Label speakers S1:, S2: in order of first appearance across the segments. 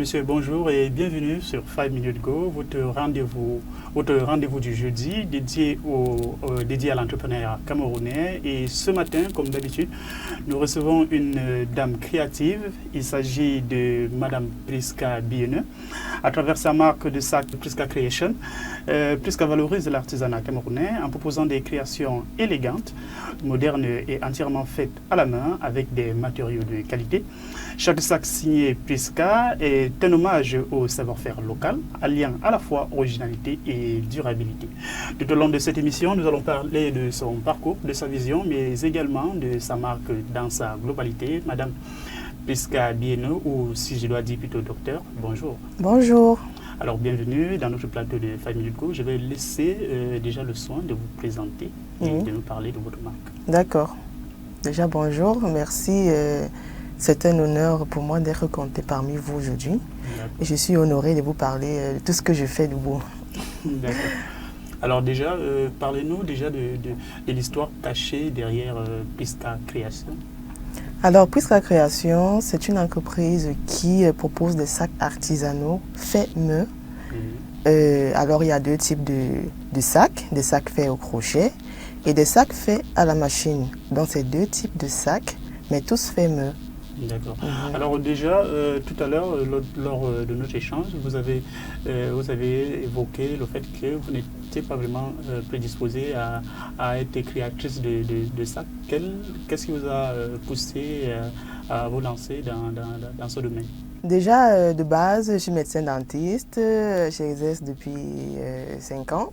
S1: messieurs, bonjour et bienvenue sur 5 Minutes Go, votre rendez-vous du jeudi dédié à l'entrepreneur camerounais. Et ce matin, comme d'habitude, nous recevons une dame créative. Il s'agit de Madame Priska Bieneux. À travers sa marque de sac Priska Creation, Priska valorise l'artisanat camerounais en proposant des créations élégantes, modernes et entièrement faites à la main avec des matériaux de qualité. Chaque sac signé Priska est un hommage au savoir-faire local, alliant à la fois originalité et durabilité. Tout au long de cette émission, nous allons parler de son parcours, de sa vision, mais également de sa marque dans sa globalité. Madame Priska Bieneux, ou si je dois dire plutôt docteur, bonjour.
S2: Bonjour.
S1: Alors bienvenue dans notre plateau de 5 Minutes Go. Je vais laisser déjà le soin de vous présenter et de nous parler de votre marque.
S2: D'accord. Déjà bonjour, merci. C'est un honneur pour moi d'être compté parmi vous aujourd'hui. Je suis honorée de vous parler de tout ce que je fais de beau.
S1: D'accord. Alors déjà, parlez-nous déjà de l'histoire cachée derrière Priska Création.
S2: Alors Priska Création, c'est une entreprise qui propose des sacs artisanaux faits main. Alors il y a deux types de sacs, des sacs faits au crochet et des sacs faits à la machine. Donc c'est deux types de sacs, mais tous faits main.
S1: D'accord. Alors déjà, tout à l'heure, lors de notre échange, vous avez évoqué le fait que vous n'étiez pas vraiment prédisposée à être créatrice de sacs. Qu'est-ce qui vous a poussé à vous lancer dans ce domaine?
S2: Déjà, de base, je suis médecin dentiste, j'exerce depuis 5 ans.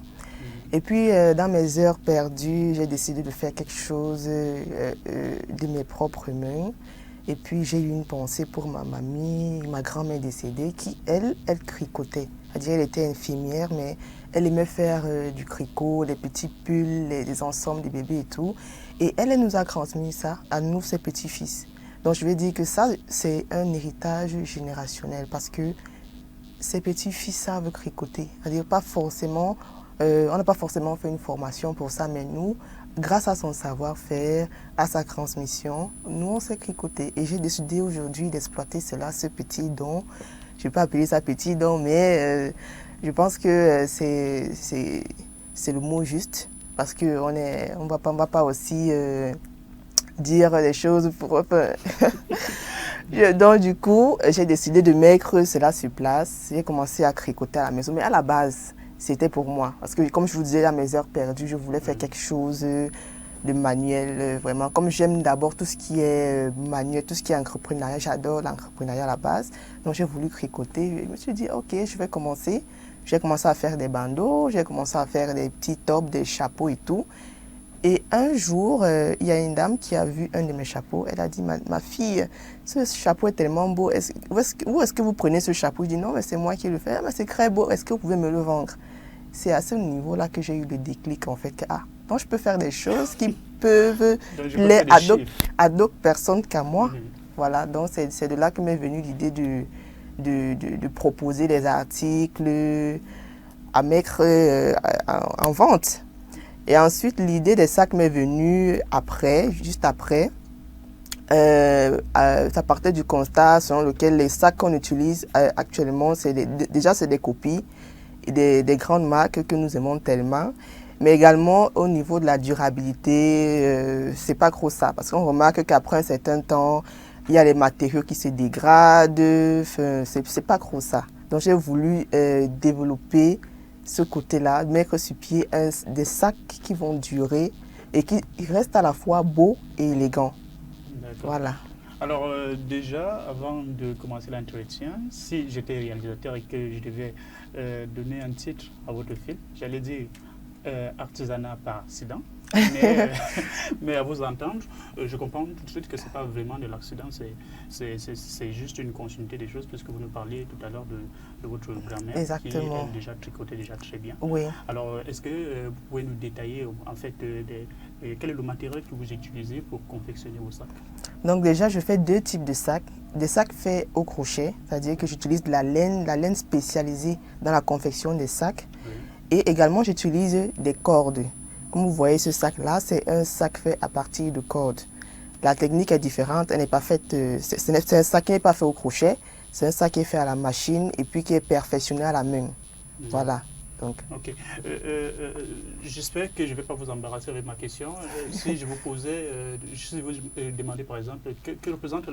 S2: Et puis, dans mes heures perdues, j'ai décidé de faire quelque chose de mes propres mains. Et puis, j'ai eu une pensée pour ma mamie, ma grand-mère décédée, qui, elle tricotait. C'est-à-dire, elle était infirmière, mais elle aimait faire du tricot, des petits pulls, des ensembles des bébés et tout. Et elle nous a transmis ça à nous, ses petits-fils. Donc, je vais dire que ça, c'est un héritage générationnel parce que ses petits-fils savent tricoter. C'est-à-dire, pas forcément, on n'a pas forcément fait une formation pour ça, mais nous, grâce à son savoir-faire, à sa transmission, nous, on s'est tricoté. Et j'ai décidé aujourd'hui d'exploiter cela, ce petit don. Je ne vais pas appeler ça petit don, mais je pense que c'est le mot juste. Parce qu'on ne va pas aussi dire les choses pour... Donc, du coup, j'ai décidé de mettre cela sur place. J'ai commencé à tricoter à la maison. Mais à la base, c'était pour moi. Parce que, comme je vous disais, à mes heures perdues, je voulais faire quelque chose de manuel, vraiment. Comme j'aime d'abord tout ce qui est manuel, tout ce qui est entrepreneuriat, j'adore l'entrepreneuriat à la base. Donc, j'ai voulu tricoter. Je me suis dit, OK, je vais commencer. J'ai commencé à faire des bandeaux, j'ai commencé à faire des petits tops, des chapeaux et tout. Et un jour, il y a une dame qui a vu un de mes chapeaux. Elle a dit, ma fille, ce chapeau est tellement beau. Où est-ce que vous prenez ce chapeau? Je dis, non, mais c'est moi qui le fais. Mais c'est très beau. Est-ce que vous pouvez me le vendre? C'est à ce niveau-là que j'ai eu le déclic, en fait. Donc je peux faire des choses qui peuvent plaire à d'autres personnes qu'à moi. Voilà, donc c'est de là que m'est venue l'idée de proposer des articles à mettre en vente. Et ensuite, l'idée des sacs m'est venue après, juste après. Ça partait du constat selon lequel les sacs qu'on utilise actuellement, c'est des copies des grandes marques que nous aimons tellement. Mais également, au niveau de la durabilité, c'est pas trop ça. Parce qu'on remarque qu'après un certain temps, il y a les matériaux qui se dégradent. C'est pas trop ça. Donc, j'ai voulu développer ce côté-là, mettre sur pied des sacs qui vont durer et qui restent à la fois beaux et élégants. Voilà.
S1: Alors déjà, avant de commencer l'entretien, si j'étais réalisateur et que je devais donner un titre à votre film, j'allais dire artisanat par accident. Mais à vous entendre, je comprends tout de suite que ce n'est pas vraiment de l'accident, c'est juste une continuité des choses, puisque vous nous parliez tout à l'heure de votre grand-mère qui elle déjà tricotait déjà très bien.
S2: Oui.
S1: Alors, est-ce que vous pouvez nous détailler en fait quel est le matériel que vous utilisez pour confectionner vos sacs?
S2: Donc déjà, je fais deux types de sacs. Des sacs faits au crochet, c'est-à-dire que j'utilise de la laine spécialisée dans la confection des sacs. Oui. Et également, j'utilise des cordes. Comme vous voyez, ce sac-là, c'est un sac fait à partir de cordes. La technique est différente, elle n'est pas faite, c'est un sac qui n'est pas fait au crochet, C'est un sac qui est fait à la machine et puis qui est perfectionné à la main. Voilà. Donc.
S1: Ok. J'espère que je ne vais pas vous embarrasser avec ma question. Si je vous posais, si vous demandez par exemple, que représente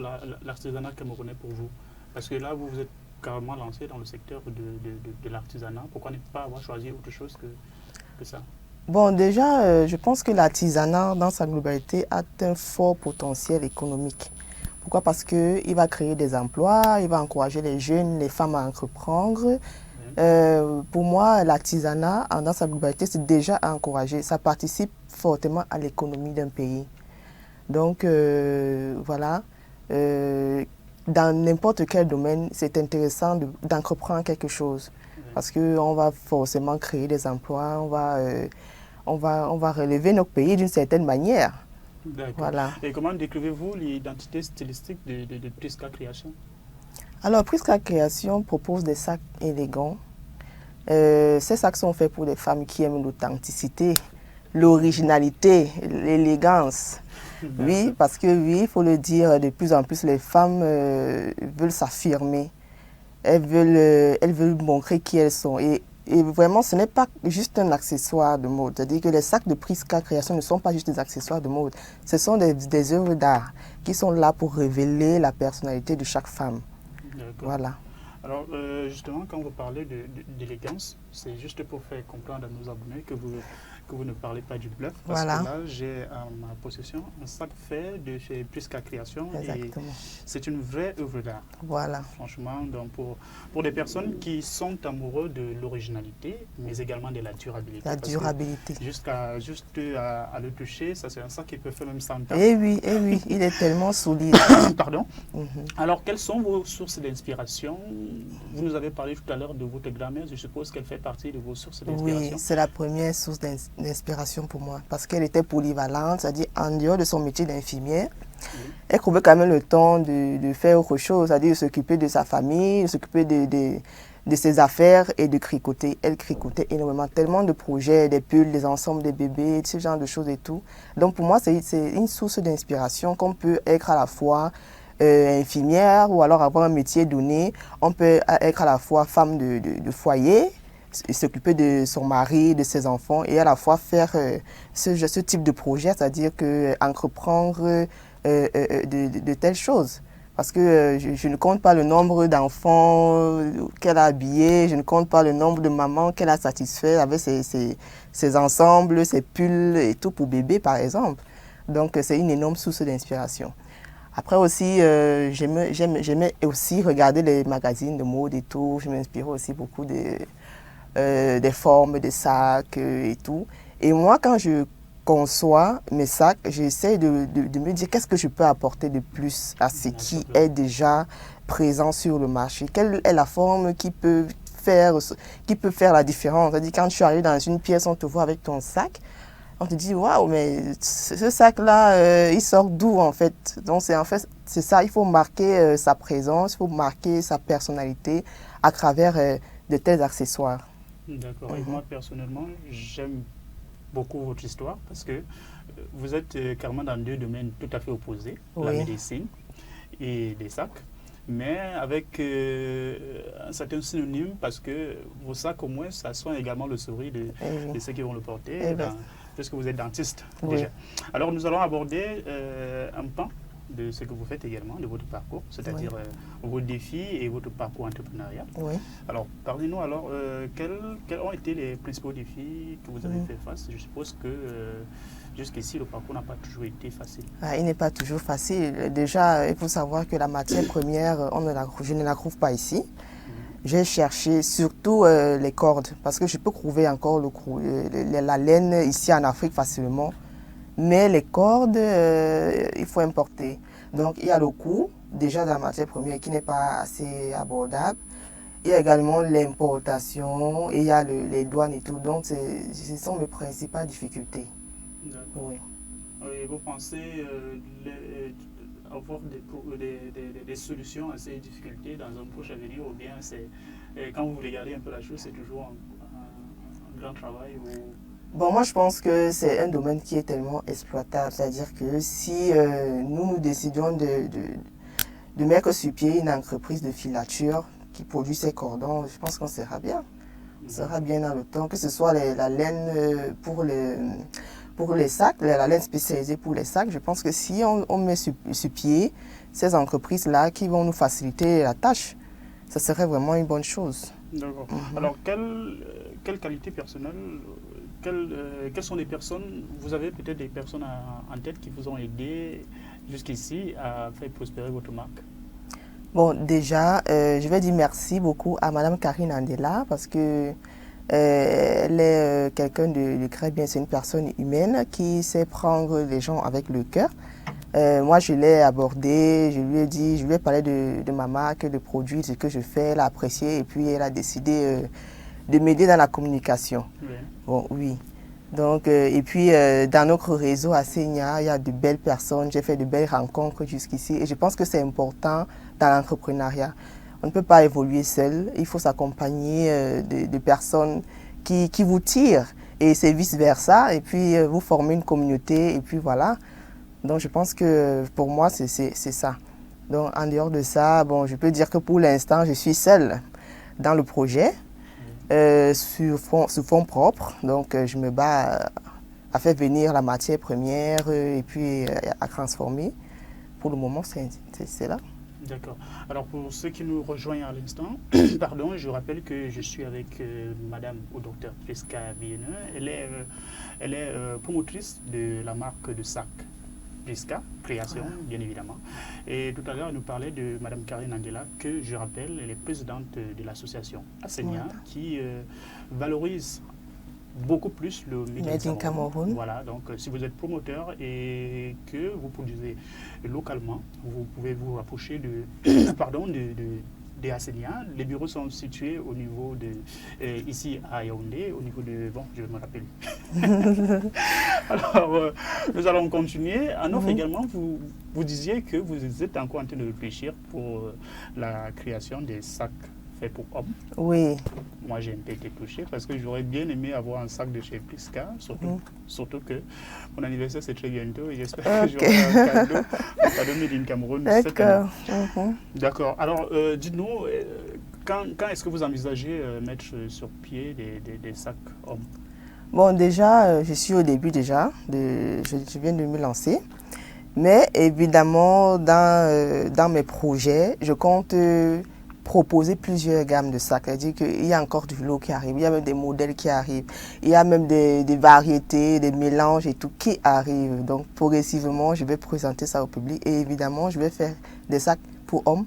S1: l'artisanat camerounais pour vous? Parce que là, vous êtes carrément lancé dans le secteur de l'artisanat. Pourquoi ne pas avoir choisi autre chose que ça?
S2: Bon, déjà, je pense que l'artisanat, dans sa globalité, a un fort potentiel économique. Pourquoi? Parce qu'il va créer des emplois, il va encourager les jeunes, les femmes à entreprendre. Pour moi, l'artisanat, dans sa globalité, c'est déjà à encourager. Ça participe fortement à l'économie d'un pays. Donc, voilà. Dans n'importe quel domaine, c'est intéressant d'entreprendre quelque chose. Parce qu'on va forcément créer des emplois, on va relever notre pays d'une certaine manière.
S1: Voilà. Et comment décrivez-vous l'identité stylistique de Prisca Création?
S2: Alors, Prisca Création propose des sacs élégants. Ces sacs sont faits pour des femmes qui aiment l'authenticité, l'originalité, l'élégance. Oui, parce que oui, il faut le dire, de plus en plus, les femmes veulent s'affirmer. Elles veulent montrer qui elles sont. Et vraiment, ce n'est pas juste un accessoire de mode. C'est-à-dire que les sacs de Prisca Création ne sont pas juste des accessoires de mode. Ce sont des œuvres d'art qui sont là pour révéler la personnalité de chaque femme. Voilà.
S1: Alors, justement, quand vous parlez d'élégance, c'est juste pour faire comprendre à nos abonnés que vous ne parlez pas du bluff. Parce que là, j'ai en ma possession un sac fait de chez Prisca Création. Exactement. Et c'est une vraie œuvre d'art.
S2: Voilà.
S1: Franchement, donc pour des personnes qui sont amoureux de l'originalité, mais également de la durabilité.
S2: La durabilité.
S1: Juste à le toucher, ça c'est un sac qui peut faire même 100 ans.
S2: Eh oui, il est tellement solide.
S1: Pardon. Alors, quelles sont vos sources d'inspiration? Vous nous avez parlé tout à l'heure de votre grand-mère, je suppose qu'elle fait partie de vos sources d'inspiration.
S2: Oui, c'est la première source d'inspiration pour moi, parce qu'elle était polyvalente, c'est-à-dire en dehors de son métier d'infirmière, elle trouvait quand même le temps de faire autre chose, c'est-à-dire de s'occuper de sa famille, de s'occuper de ses affaires et de tricoter. Elle tricotait énormément, tellement de projets, des pulls, des ensembles de bébés, ce genre de choses et tout. Donc pour moi, c'est une source d'inspiration qu'on peut être à la fois infirmière ou alors avoir un métier donné. On peut être à la fois femme de foyer, s'occuper de son mari, de ses enfants et à la fois faire ce type de projet, c'est-à-dire entreprendre de telles choses. Parce que je ne compte pas le nombre d'enfants qu'elle a habillés, je ne compte pas le nombre de mamans qu'elle a satisfait avec ses ensembles, ses pulls et tout pour bébé par exemple. Donc c'est une énorme source d'inspiration. Après aussi, j'aimais aussi regarder les magazines de mode et tout. Je m'inspirais aussi beaucoup des formes des sacs et tout. Et moi, quand je conçois mes sacs, j'essaie de me dire qu'est-ce que je peux apporter de plus à ce qui est déjà présent sur le marché. Quelle est la forme qui peut faire la différence? C'est-à-dire quand tu arrives dans une pièce, on te voit avec ton sac, on te dit waouh, mais ce sac-là, il sort d'où en fait? Donc c'est ça, il faut marquer sa présence, il faut marquer sa personnalité à travers de tels accessoires.
S1: D'accord. Et moi personnellement, j'aime beaucoup votre histoire parce que vous êtes carrément dans deux domaines tout à fait opposés, la médecine et les sacs, mais avec un certain synonyme parce que vos sacs au moins ça soigne également le sourire de ceux qui vont le porter, puisque vous êtes dentiste déjà. Alors nous allons aborder un pan de ce que vous faites également, de votre parcours, c'est-à-dire vos défis et votre parcours entrepreneurial. Alors, parlez-nous alors, quels ont été les principaux défis que vous avez fait face? Je suppose que jusqu'ici, le parcours n'a pas toujours été facile.
S2: Il n'est pas toujours facile. Déjà, il faut savoir que la matière première, je ne la trouve pas ici. J'ai cherché surtout les cordes, parce que je peux trouver encore la laine ici en Afrique facilement. Mais les cordes, il faut importer. Donc, il y a le coût, déjà de la matière première, qui n'est pas assez abordable. Il y a également l'importation, et il y a les douanes et tout. Donc, ce sont mes principales difficultés.
S1: D'accord. Et vous pensez avoir des solutions à ces difficultés dans un proche avenir, ou bien quand vous regardez un peu la chose, c'est toujours un grand travail
S2: Bon, moi, je pense que c'est un domaine qui est tellement exploitable. C'est-à-dire que si nous décidions de mettre sur pied une entreprise de filature qui produit ces cordons. Je pense qu'on sera bien. On sera bien dans le temps, que ce soit la laine pour les sacs, la laine spécialisée pour les sacs. Je pense que si on met sur pied ces entreprises-là qui vont nous faciliter la tâche, ça serait vraiment une bonne chose.
S1: D'accord. Alors, quelle qualité personnelle, quelles sont les personnes, vous avez peut-être des personnes en tête qui vous ont aidé jusqu'ici à faire prospérer votre marque?
S2: Bon, déjà, je vais dire merci beaucoup à Madame Karine Andela parce que elle est quelqu'un de très bien. C'est une personne humaine qui sait prendre les gens avec le cœur. Moi, je l'ai abordée, je lui ai dit, je lui ai parlé de ma marque, de produits, ce que je fais, elle a apprécié et puis elle a décidé de m'aider dans la communication.
S1: Oui.
S2: Bon, oui. Donc, et puis, dans notre réseau à Senia, il y a de belles personnes, j'ai fait de belles rencontres jusqu'ici et je pense que c'est important dans l'entrepreneuriat. On ne peut pas évoluer seul, il faut s'accompagner de personnes qui vous tirent et c'est vice-versa et puis vous formez une communauté et puis voilà. Donc, je pense que pour moi, c'est ça. Donc, en dehors de ça, bon, je peux dire que pour l'instant, je suis seule dans le projet. Sur fonds propres, donc je me bats à faire venir la matière première et puis à transformer. Pour le moment, c'est là.
S1: D'accord. Alors pour ceux qui nous rejoignent à l'instant, pardon, je rappelle que je suis avec Madame ou Docteur Priska Bieneux. Elle est promotrice de la marque de sac Priska Création, bien évidemment. Et tout à l'heure, elle nous parlait de Madame Karine Andela, que je rappelle, elle est présidente de l'association Asenia, qui valorise beaucoup plus le Made in Cameroun. Voilà, donc si vous êtes promoteur et que vous produisez localement, vous pouvez vous rapprocher de, pardon, des Asenia. Les bureaux sont situés au niveau de, ici à Yaoundé, au niveau de, bon, je me rappelle. Alors, nous allons continuer. En offre également, vous disiez que vous êtes encore en train de réfléchir pour la création des sacs faits pour hommes.
S2: Oui.
S1: Moi, j'ai un peu été touché parce que j'aurais bien aimé avoir un sac de chez Priska, surtout que mon anniversaire c'est très bientôt et j'espère que j'aurai un cadeau Made in Cameroun cette année. D'accord. Alors, dites-nous, quand est-ce que vous envisagez mettre sur pied des sacs hommes?
S2: Bon, déjà, je suis au début déjà, je viens de me lancer. Mais évidemment, dans mes projets, je compte proposer plusieurs gammes de sacs. C'est-à-dire qu'il y a encore du lot qui arrive, il y a même des modèles qui arrivent, il y a même des variétés, des mélanges et tout qui arrivent. Donc progressivement, je vais présenter ça au public et évidemment, je vais faire des sacs pour hommes,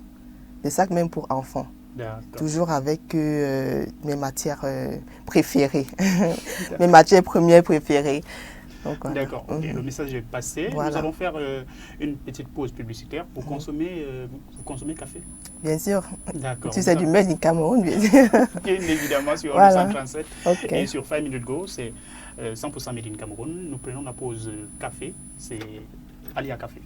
S2: des sacs même pour enfants. Toujours avec mes matières préférées, mes matières premières préférées.
S1: Voilà. D'accord, le message est passé. Voilà. Nous allons faire une petite pause publicitaire pour consommer café.
S2: Bien sûr.
S1: D'accord.
S2: Tu sais du Made in Cameroun, bien sûr.
S1: Bien évidemment, sur 137 et sur 5 minutes go, c'est 100% Made in Cameroun. Nous prenons la pause café, c'est Alia Café.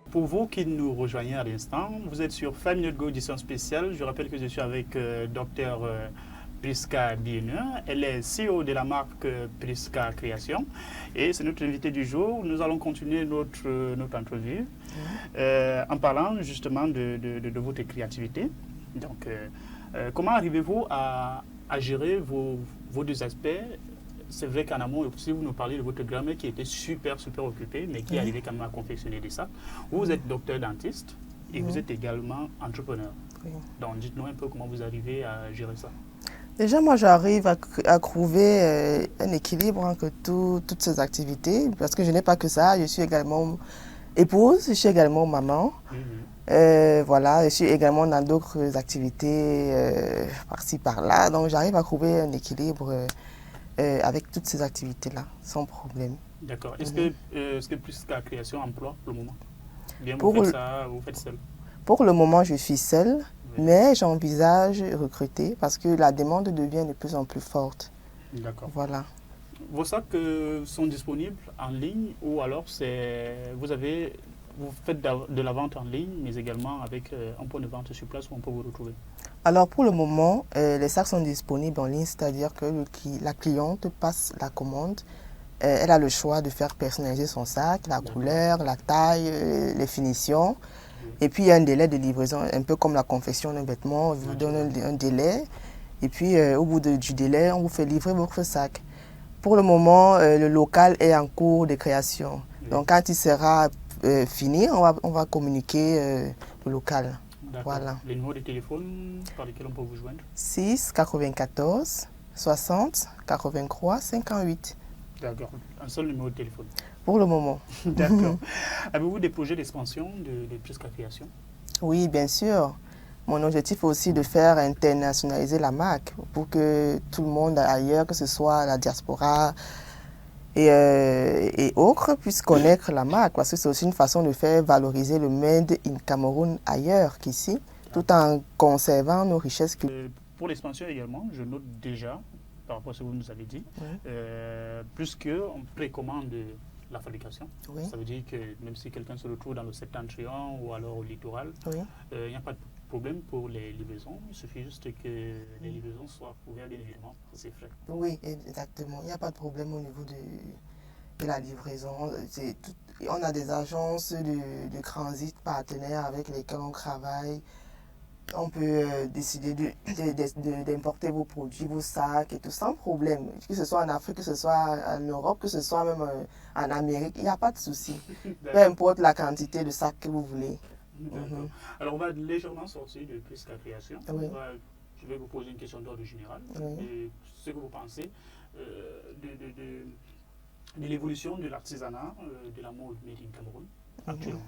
S1: Pour vous qui nous rejoignez à l'instant, vous êtes sur 5 minutes go édition spéciale. Je rappelle que je suis avec Dr Priska Bieneux. Elle est CEO de la marque Priska Création et c'est notre invitée du jour. Nous allons continuer notre entrevue en parlant justement de votre créativité. Donc, comment arrivez-vous à gérer vos deux aspects? C'est vrai qu'en amont, si vous nous parlez de votre grand-mère qui était super occupée, mais qui arrivait quand même à confectionner des sacs. Vous êtes docteur dentiste et vous êtes également entrepreneur. Donc, dites-nous un peu comment vous arrivez à gérer ça.
S2: Déjà, moi, j'arrive à trouver un équilibre entre toutes ces activités, parce que je n'ai pas que ça. Je suis également épouse, je suis également maman. Voilà, je suis également dans d'autres activités par-ci, par-là. Donc, j'arrive à trouver un équilibre avec toutes ces activités-là, sans problème.
S1: D'accord. Est-ce que Priska Création emploie pour le moment? Bien,
S2: Pour,
S1: vous faites seul.
S2: pour le moment, je suis seule,
S1: Oui.
S2: mais j'envisage recruter parce que la demande devient de plus en plus forte.
S1: D'accord.
S2: Voilà.
S1: Vos sacs sont disponibles en ligne ou alors vous faites de la vente en ligne, mais également avec un point de vente sur place où on peut vous retrouver.
S2: Alors pour le moment, les sacs sont disponibles en ligne, c'est-à-dire que la cliente passe la commande. Elle a le choix de faire personnaliser son sac, la couleur, la taille, les finitions.
S1: Oui.
S2: Et puis il y a un délai de livraison, un peu comme la confection d'un vêtement. On vous donne un délai. Et puis au bout du délai, on vous fait livrer votre sac. Pour le moment, le local est en cours de création.
S1: Oui.
S2: Donc quand il sera fini, on va communiquer le local.
S1: D'accord.
S2: Voilà.
S1: Les numéros de téléphone par lesquels on peut vous joindre?
S2: 6 94 60 83 58.
S1: D'accord. Un seul numéro de téléphone.
S2: Pour le moment.
S1: D'accord. Avez-vous des projets d'expansion de Prisca Création?
S2: Oui, bien sûr. Mon objectif est aussi de faire internationaliser la marque pour que tout le monde ailleurs, que ce soit la diaspora et autres, puisse connaître la marque. Parce que c'est aussi une façon de faire valoriser le Made in Cameroun ailleurs qu'ici, tout en conservant nos richesses culturelles.
S1: Pour l'expansion également, je note déjà, par rapport à ce que vous nous avez dit,
S2: Oui.
S1: plus qu'on précommande la fabrication.
S2: Oui.
S1: Ça veut dire que même si quelqu'un se retrouve dans le septentrion ou alors au littoral,
S2: Oui.
S1: il n'y a pas de problème pour les livraisons. Il suffit juste que les livraisons soient couvertes, bien évidemment, par ces frais.
S2: Oui, exactement. Il n'y a pas de problème au niveau de la livraison. On a des agences de transit partenaires avec lesquelles on travaille. On peut décider d'importer vos produits, vos sacs et tout sans problème. Que ce soit en Afrique, que ce soit en Europe, que ce soit même en Amérique, il n'y a pas de souci. Peu importe la quantité de sacs que vous voulez.
S1: Alors on va légèrement sortir de Prisca Création.
S2: Oui.
S1: Je vais vous poser une question d'ordre général.
S2: Oui.
S1: Ce que vous pensez de l'évolution de l'artisanat de la mode made in Cameroun actuellement.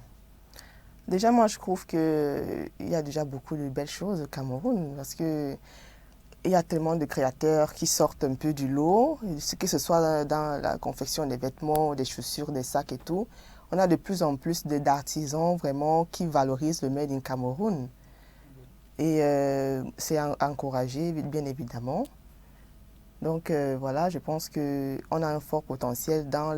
S2: Déjà, moi, je trouve qu'il y a déjà beaucoup de belles choses au Cameroun parce que il y a tellement de créateurs qui sortent un peu du lot, que ce soit dans la confection des vêtements, des chaussures, des sacs et tout. On a de plus en plus d'artisans vraiment qui valorisent le Made in Cameroun. Et c'est encouragé, bien évidemment. Donc voilà, je pense qu'on a un fort potentiel dans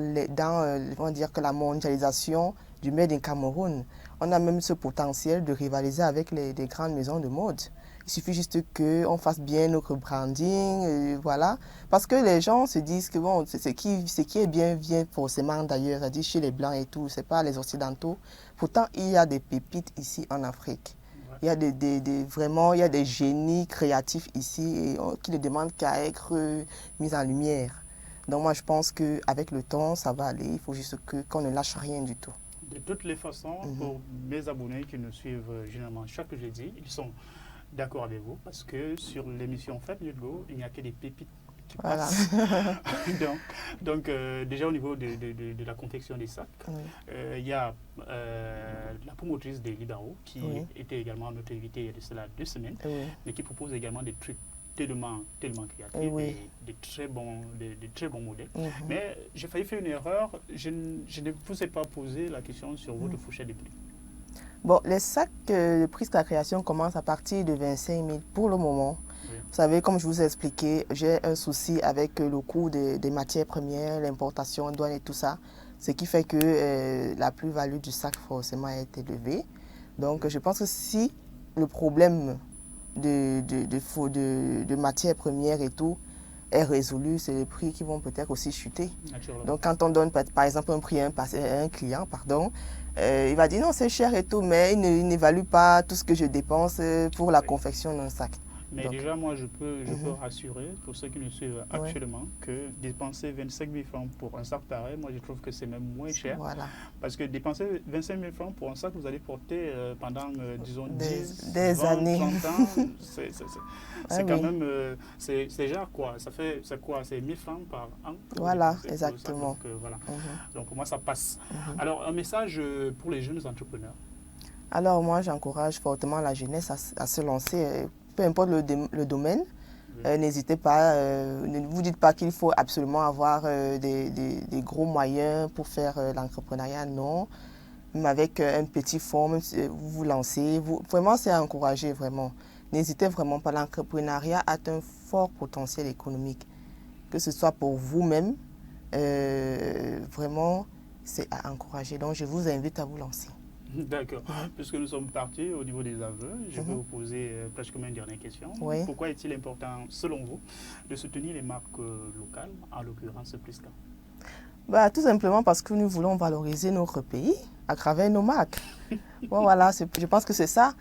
S2: on va dire que la mondialisation du Made in Cameroun. On a même ce potentiel de rivaliser avec les grandes maisons de mode. Il suffit juste qu'on fasse bien notre branding, voilà. Parce que les gens se disent que bon, ce qui est bien vient forcément d'ailleurs, c'est-à-dire chez les Blancs et tout, c'est pas les Occidentaux. Pourtant, il y a des pépites ici en Afrique. Il y a vraiment, il y a des génies créatifs ici et qui ne demandent qu'à être mis en lumière. Donc moi, je pense qu'avec le temps, ça va aller. Il faut juste qu'on ne lâche rien du tout.
S1: De toutes les façons, pour mes abonnés qui nous suivent généralement chaque jeudi, ils sont d'accord avec vous parce que sur l'émission Fête Mieux de Go, il n'y a que des pépites qui passent. donc déjà au niveau de la confection des sacs, il y a la promotrice des libéraux qui était également notre invitée il y a de cela 2 semaines, mais qui propose également des trucs tellement créatifs, des très bons modèles. Mais j'ai failli faire une erreur, je ne vous ai pas posé la question sur votre fourchette de prix.
S2: Bon, les sacs de Prisca Création commencent à partir de 25 000 pour le moment. Oui. Vous savez, comme je vous ai expliqué, j'ai un souci avec le coût des matières premières, l'importation, douane et tout ça. Ce qui fait que la plus-value du sac forcément est élevée. Donc je pense que si le problème de matières premières et tout est résolu, c'est les prix qui vont peut-être aussi chuter. Donc quand on donne par exemple un prix à un client, il va dire non c'est cher et tout, mais il n'évalue pas tout ce que je dépense pour la confection d'un sac.
S1: Mais donc, déjà moi je peux rassurer pour ceux qui nous suivent actuellement que dépenser 25 000 francs pour un sac pareil, moi je trouve que c'est même moins cher.
S2: Voilà.
S1: Parce que dépenser 25 000 francs pour un sac que vous allez porter pendant disons
S2: des
S1: 20,
S2: années.
S1: 30 ans, c'est quand même, c'est déjà quoi, c'est quoi, c'est 1 000 francs par an.
S2: Voilà, exactement.
S1: Donc, voilà. Donc pour moi ça passe. Alors un message pour les jeunes entrepreneurs.
S2: Alors moi j'encourage fortement la jeunesse à se lancer, peu importe le domaine. N'hésitez pas, ne vous dites pas qu'il faut absolument avoir des gros moyens pour faire l'entrepreneuriat, non. même avec un petit fonds, même si vous vous lancez. Vraiment, c'est à encourager, vraiment. N'hésitez vraiment pas. L'entrepreneuriat a un fort potentiel économique, que ce soit pour vous-même. Vraiment, c'est à encourager. Donc, je vous invite à vous lancer.
S1: D'accord. Puisque nous sommes partis au niveau des aveux, je vais vous poser pratiquement une dernière question.
S2: Oui.
S1: Pourquoi est-il important, selon vous, de soutenir les marques locales, en l'occurrence Prisca?
S2: Bah, tout simplement parce que nous voulons valoriser notre pays à travers nos marques. Bon, voilà, je pense que c'est ça.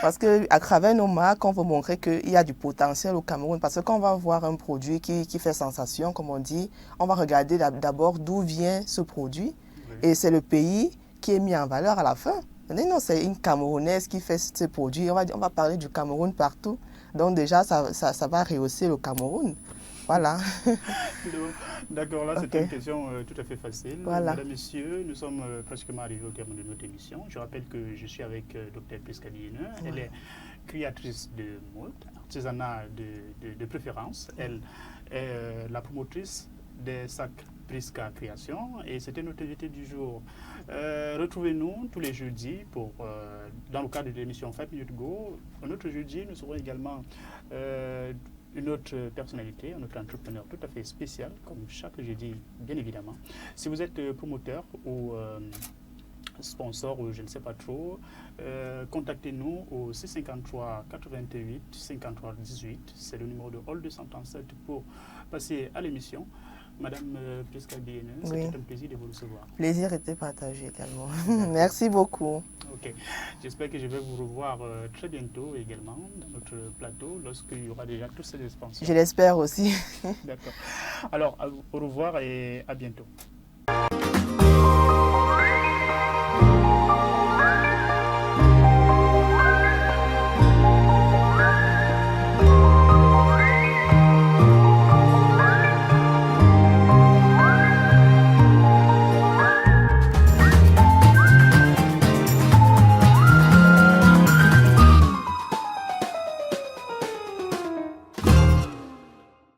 S2: Parce qu'à travers nos marques, on veut montrer qu'il y a du potentiel au Cameroun. Parce que quand on va voir un produit qui fait sensation, comme on dit, on va regarder d'abord d'où vient ce produit. Oui. Et c'est le pays qui est mis en valeur à la fin. Non, c'est une Camerounaise qui fait ce produit. On va parler du Cameroun partout. Donc déjà, ça va rehausser le Cameroun. Voilà.
S1: D'accord, là c'est une question tout à fait facile.
S2: Voilà.
S1: Mesdames, Messieurs, nous sommes pratiquement arrivés au terme de notre émission. Je rappelle que je suis avec Dr Prisca Diéneu. Ouais. Elle est créatrice de mode, artisanat de préférence. Elle est la promotrice des sacs Prisca Création et c'était notre invité du jour. Retrouvez-nous tous les jeudis dans le cadre de l'émission 5 Minutes Go. Un autre jeudi, nous serons également une autre personnalité, un autre entrepreneur tout à fait spécial, comme chaque jeudi, bien évidemment. Si vous êtes promoteur ou sponsor ou je ne sais pas trop, contactez-nous au 653 88 53 18. C'est le numéro de Hall 237 pour passer à l'émission. Madame Prisca Diéneu, c'était un plaisir de vous recevoir.
S2: Plaisir était partagé également. Merci beaucoup.
S1: Ok. J'espère que je vais vous revoir très bientôt également dans notre plateau lorsqu'il y aura déjà tous ces expansions.
S2: Je l'espère aussi.
S1: D'accord. Alors, au revoir et à bientôt.